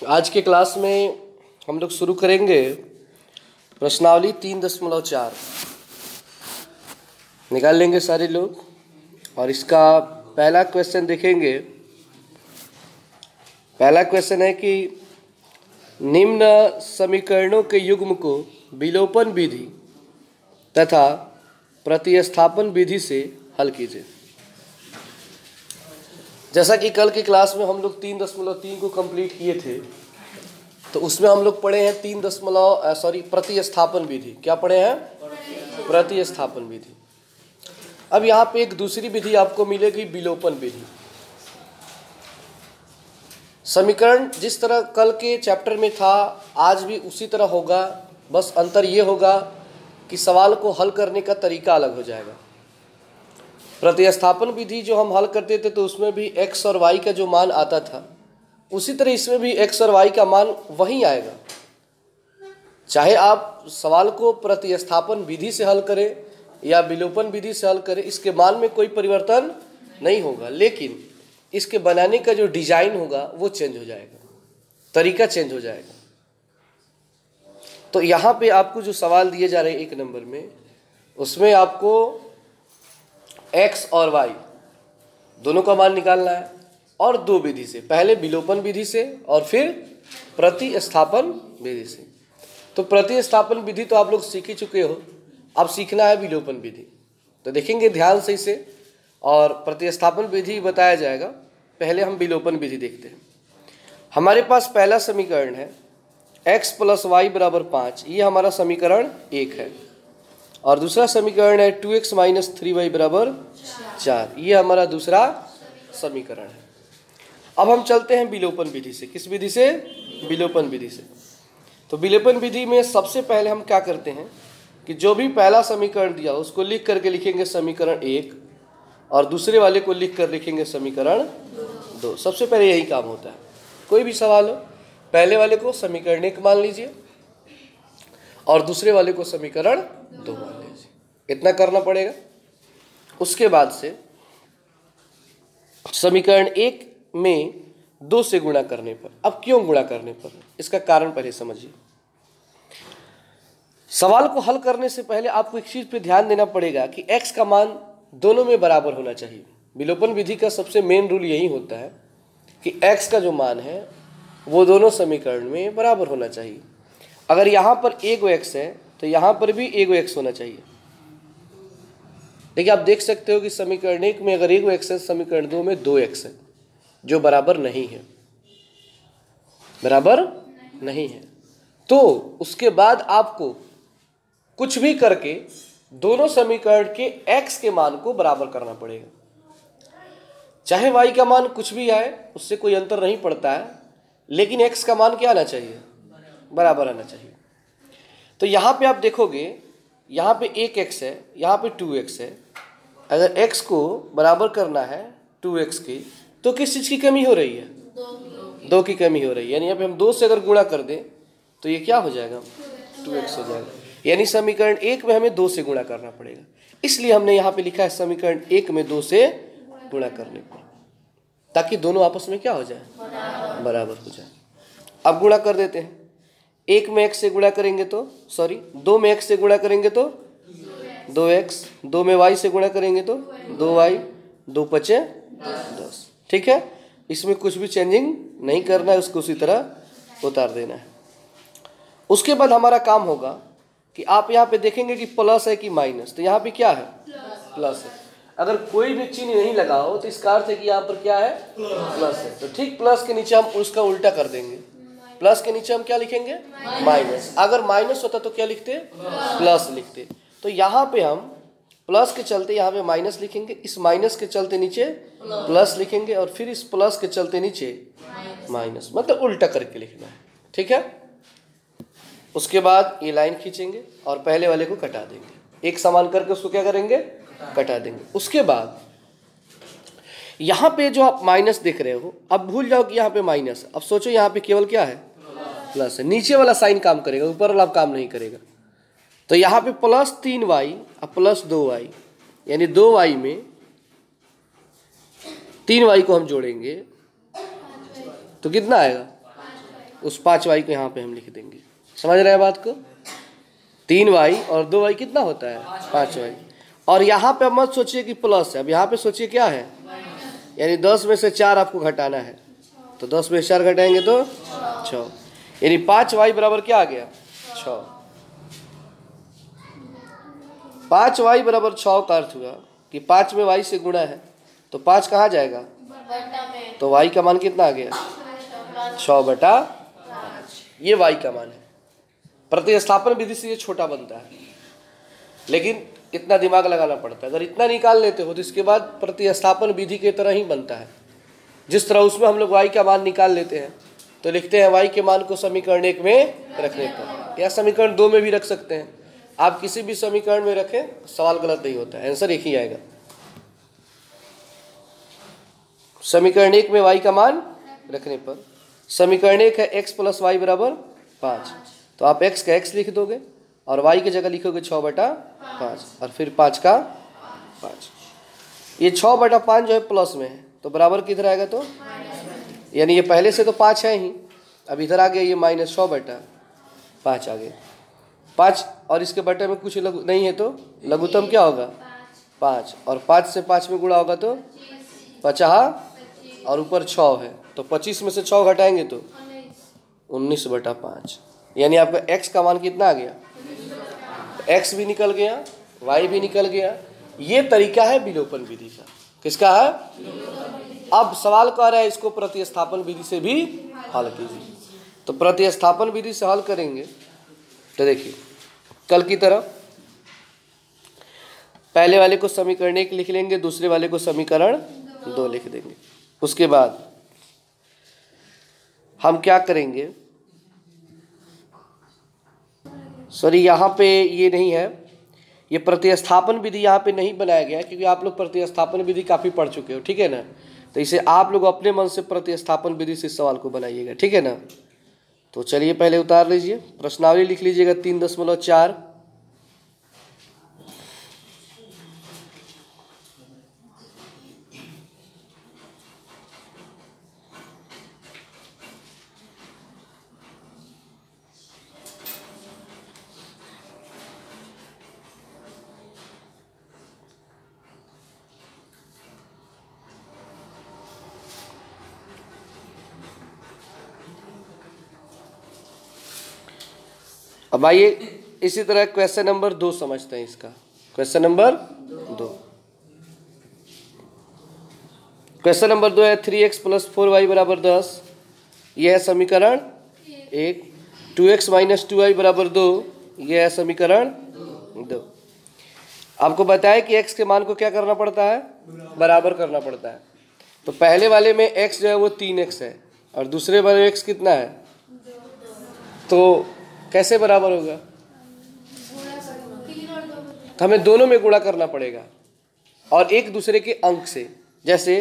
आज के क्लास में हम लोग शुरू करेंगे प्रश्नावली 3.4 निकाल लेंगे सारे लोग और इसका पहला क्वेश्चन देखेंगे। पहला क्वेश्चन है कि निम्न समीकरणों के युग्म को विलोपन विधि तथा प्रतिस्थापन विधि से हल कीजिए। जैसा कि कल की क्लास में हम लोग 3.3 को कंप्लीट किए थे, तो उसमें हम लोग पढ़े हैं प्रतिस्थापन विधि। क्या पढ़े हैं? प्रतिस्थापन विधि। अब यहाँ पे एक दूसरी विधि आपको मिलेगी, विलोपन विधि। समीकरण जिस तरह कल के चैप्टर में था आज भी उसी तरह होगा, बस अंतर ये होगा कि सवाल को हल करने का तरीका अलग हो जाएगा। प्रतिस्थापन विधि जो हम हल करते थे तो उसमें भी x और y का जो मान आता था, उसी तरह इसमें भी x और y का मान वही आएगा। चाहे आप सवाल को प्रतिस्थापन विधि से हल करें या विलोपन विधि से हल करें, इसके मान में कोई परिवर्तन नहीं होगा, लेकिन इसके बनाने का जो डिजाइन होगा वो चेंज हो जाएगा, तरीका चेंज हो जाएगा। तो यहाँ पे आपको जो सवाल दिए जा रहे हैं 1 नंबर में, उसमें आपको x और y दोनों का मान निकालना है और दो विधि से, पहले विलोपन विधि से और फिर प्रतिस्थापन विधि से। तो प्रतिस्थापन विधि तो आप लोग सीख ही चुके हो, अब सीखना है विलोपन विधि। तो देखेंगे ध्यान से इसे, और प्रतिस्थापन विधि बताया जाएगा। पहले हम विलोपन विधि देखते हैं। हमारे पास पहला समीकरण है x + y = 5, ये हमारा समीकरण 1 है। और दूसरा समीकरण है 2x - 3y = 4, ये हमारा दूसरा समीकरण है। अब हम चलते हैं विलोपन विधि से। किस विधि से? विलोपन विधि से। तो विलोपन विधि में सबसे पहले हम क्या करते हैं कि जो भी पहला समीकरण दिया उसको लिख करके लिखेंगे समीकरण 1, और दूसरे वाले को लिख कर लिखेंगे समीकरण 2। सबसे पहले यही काम होता है। कोई भी सवाल हो, पहले वाले को समीकरण 1 मान लीजिए और दूसरे वाले को समीकरण 2 मान लीजिए। इतना करना पड़ेगा। उसके बाद से समीकरण 1 में 2 से गुणा करने पर, अब क्यों गुणा करने पर, इसका कारण पहले समझिए। सवाल को हल करने से पहले आपको एक चीज पे ध्यान देना पड़ेगा कि x का मान दोनों में बराबर होना चाहिए। विलोपन विधि का सबसे मेन रूल यही होता है कि x का जो मान है वो दोनों समीकरण में बराबर होना चाहिए। अगर यहाँ पर एक x है तो यहाँ पर भी एक x होना चाहिए। देखिए, आप देख सकते हो कि समीकरण 1 में अगर एक x है, समीकरण 2 में 2x है, जो बराबर नहीं है, बराबर नहीं है। तो उसके बाद आपको कुछ भी करके दोनों समीकरण के x के मान को बराबर करना पड़ेगा। चाहे y का मान कुछ भी आए, उससे कोई अंतर नहीं पड़ता है, लेकिन x का मान क्या आना चाहिए? बराबर आना चाहिए। तो यहाँ पे आप देखोगे, यहाँ पे 1x है, यहाँ पे 2x है। अगर x को बराबर करना है 2x की, तो किस चीज़ की कमी हो रही है? 2 की कमी हो रही है। यानी यहाँ पे हम 2 से अगर गुणा कर दें तो ये क्या हो जाएगा? 2x हो जाएगा। यानी समीकरण 1 में हमें 2 से गुणा करना पड़ेगा। इसलिए हमने यहाँ पे लिखा है समीकरण 1 में 2 से गुणा करने पर, ताकि दोनों आपस में क्या हो जाए? बराबर हो जाए। अब गुणा कर देते हैं। 1 में x से गुणा करेंगे तो 2 में x से गुणा करेंगे तो 2x, 2 में y से गुणा करेंगे तो 2y, 2 × 5 = 10। ठीक है, इसमें कुछ भी चेंजिंग नहीं करना है, उसको उसी तरह उतार देना है। उसके बाद हमारा काम होगा कि आप यहाँ पे देखेंगे कि प्लस है कि माइनस, तो यहाँ पे क्या है? प्लस है। अगर कोई भी चिन्ह नहीं लगा हो तो इसका अर्थ है कि यहाँ पर क्या है? प्लस है। तो ठीक प्लस के नीचे हम उसका उल्टा कर देंगे। प्लस के नीचे हम क्या लिखेंगे? माइनस। अगर माइनस होता तो क्या लिखते? प्लस लिखते। तो यहाँ पे हम प्लस के चलते यहाँ पे माइनस लिखेंगे, इस माइनस के चलते नीचे प्लस लिखेंगे, और फिर इस प्लस के चलते नीचे माइनस, मतलब उल्टा करके लिखना है। ठीक है। उसके बाद ये लाइन खींचेंगे और पहले वाले को कटा देंगे, एक समान करके उसको क्या करेंगे? कटा देंगे। उसके बाद यहाँ पे जो आप माइनस देख रहे हो, अब भूल जाओ कि यहाँ पे माइनस है। अब सोचो यहाँ पे केवल क्या है? प्लस है। नीचे वाला साइन काम करेगा, ऊपर वाला काम नहीं करेगा। तो यहाँ पे +3y और +2y, यानी 2y में 3y को हम जोड़ेंगे तो कितना आएगा? उस 5y को यहाँ पे हम लिख देंगे। समझ रहे हैं बात को? 3y और 2y कितना होता है? 5y। और यहाँ पे अब मत सोचिए कि प्लस है, अब यहाँ पे सोचिए क्या है, यानी 10 में से 4 आपको घटाना है, तो 10 में से 4 घटाएंगे तो 6, यानी 5y बराबर क्या आ गया? 6। 5y बराबर 6 का अर्थ हुआ कि 5 में y से गुणा है, तो 5 कहाँ जाएगा? तो y का मान कितना आ गया? 6/5। ये y का मान है। प्रतिस्थापन विधि से ये छोटा बनता है, लेकिन इतना दिमाग लगाना पड़ता है। अगर इतना निकाल लेते हो तो इसके बाद प्रतिस्थापन विधि की तरह ही बनता है। जिस तरह उसमें हम लोग y का मान निकाल लेते हैं तो लिखते हैं y के मान को समीकरण 1 में रखने पर, या समीकरण 2 में भी रख सकते हैं। आप किसी भी समीकरण में रखें, सवाल गलत नहीं होता है, आंसर एक ही आएगा। समीकरण 1 में y का मान रखने पर, समीकरण 1 है x + y = 5, तो आप x का x लिख दोगे और y की जगह लिखोगे 6/5 और फिर 5 का 5। ये 6/5 जो है प्लस में है, तो बराबर किधर आएगा? तो यानी ये पहले से तो 5 है ही, अब इधर आ गया ये -6/5 आ गया 5, और इसके बटे में कुछ लघु नहीं है तो लघुत्तम क्या होगा? 5, और 5 से 5 में गुणा होगा तो 50, और ऊपर 6 है, तो 25 में से 6 घटाएंगे तो 19/5, यानी आपका x का मान कितना आ गया? x भी निकल गया, y भी निकल गया। ये तरीका है विलोपन विधि का। किसका है? अब सवाल कह रहा है इसको प्रतिस्थापन विधि से भी हल कीजिए। तो प्रतिस्थापन विधि से हल करेंगे तो देखिए, कल की तरह पहले वाले को समीकरण 1 लिख लेंगे, दूसरे वाले को समीकरण 2 लिख देंगे। उसके बाद हम क्या करेंगे, सॉरी यहाँ पे ये नहीं है, ये प्रतिस्थापन विधि यहाँ पे नहीं बनाया गया क्योंकि आप लोग प्रतिस्थापन विधि काफ़ी पढ़ चुके हो, ठीक है ना। तो इसे आप लोग अपने मन से प्रतिस्थापन विधि से सवाल को बनाइएगा, ठीक है ना। तो चलिए पहले उतार लीजिए, प्रश्नावली लिख लीजिएगा 3.4। अब आइए इसी तरह क्वेश्चन नंबर 2 समझते हैं इसका। क्वेश्चन नंबर 2, क्वेश्चन नंबर 2 है 3x + 4y = 10। यह है समीकरण 1। 2x - 2y = 2, यह है समीकरण 2। आपको बताया कि x के मान को क्या करना पड़ता है? बराबर करना पड़ता है। तो पहले वाले में x जो है वो 3x है और दूसरे वाले में x कितना है? तो कैसे बराबर होगा? तो हमें दोनों में गुणा करना पड़ेगा और एक दूसरे के अंक से। जैसे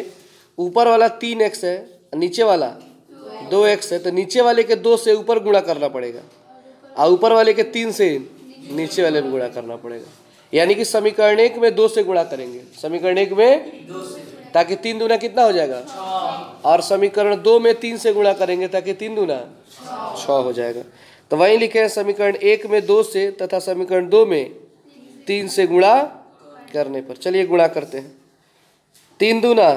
ऊपर वाला 3x है, नीचे वाला 2x है, तो नीचे वाले के 2 से ऊपर गुणा करना पड़ेगा और ऊपर वाले के 3 से नीचे वाले में गुणा करना पड़ेगा। यानी कि समीकरण 1 में 2 से गुणा करेंगे, समीकरण 1 में, ताकि 3 दूना कितना हो जाएगा, और समीकरण 2 में 3 से गुणा करेंगे ताकि 3 दूना 6 हो जाएगा। तो वहीं लिखे हैं समीकरण 1 में 2 से तथा समीकरण 2 में 3 से गुणा करने पर। चलिए गुणा करते हैं। 3 दूना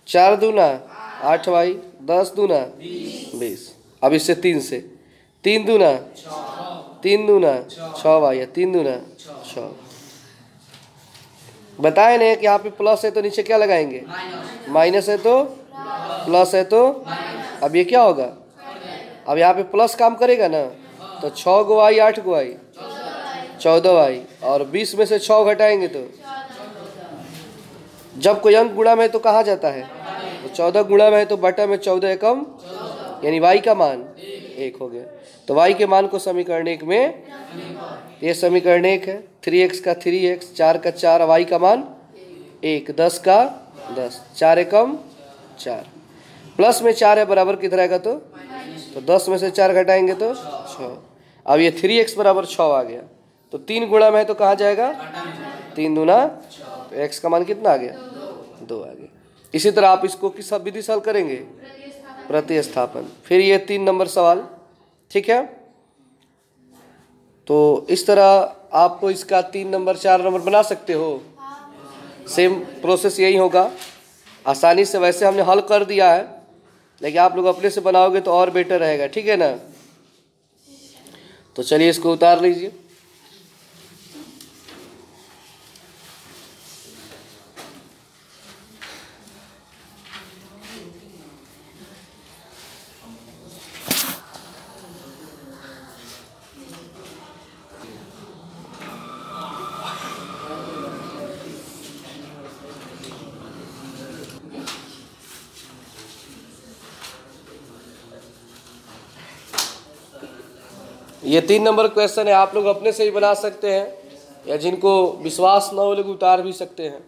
4 दूना 8y, 10 दूना 20। अब इससे 3 से 3 दूना 6y या 3 दूना 6। बताए नहीं कि यहाँ पे प्लस है तो नीचे क्या लगाएंगे? माइनस है तो प्लस है तो अब ये क्या होगा? अब यहाँ पे प्लस काम करेगा ना, तो 6 गो y 8 गो y 14y, और 20 में से 6 घटाएंगे तो जब कोई अंक गुणा में है तो कहाँ जाता है? तो 14 गुणा में है तो बटा में 14 एकम, यानी y का मान 1 हो गया। तो y के मान को समीकरण 1 में, ये समीकरण 1 है, 3x का 3x, 4 का 4, y का मान 1, 10 का 10, 4 एकम 4, प्लस में 4 है, बराबर किधर आएगा? तो 10 में से 4 घटाएंगे तो 6। अब ये 3x = 6 आ गया, तो 3 गुणा में है तो कहाँ जाएगा? 3 दूना, तो x का मान कितना आ गया? 2 आ गया। इसी तरह आप इसको किस विधि से हल करेंगे? प्रतिस्थापन। फिर ये 3 नंबर सवाल, ठीक है। तो इस तरह आपको इसका 3 नंबर 4 नंबर बना सकते हो। सेम प्रोसेस यही होगा, आसानी से वैसे हमने हल कर दिया है, लेकिन आप लोग अपने से बनाओगे तो और बेटर रहेगा, ठीक है ना। तो चलिए इसको उतार लीजिए। ये 3 नंबर क्वेश्चन है, आप लोग अपने से ही बना सकते हैं, या जिनको विश्वास न हो लोग उतार भी सकते हैं।